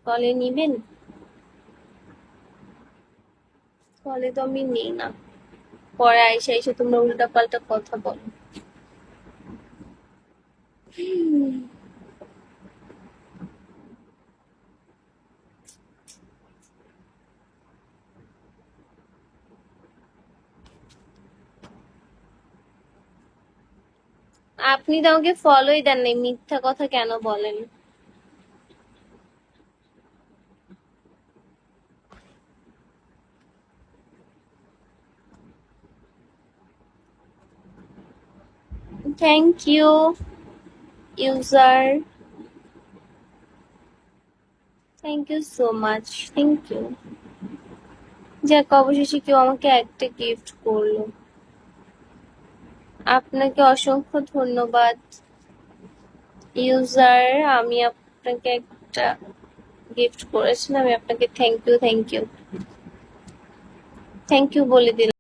কলে নিবেন? কলে তো আমি নেই না, পরে আইসা এসে তোমরা উল্টা পাল্টা কথা বলো। আপনি তো আমাকে ফলোই দেন নাই, মিথ্যা কথা কেন বলেন? Thank you user, thank you so much, thank you. যাক, অবশেষে কেউ আমাকে একটা গিফট করলো, আপনাকে অসংখ্য ধন্যবাদ ইউজার। আমি আপনাকে একটা গিফট করেছিলাম, আমি আপনাকে thank you thank you thank you বলে দিলাম।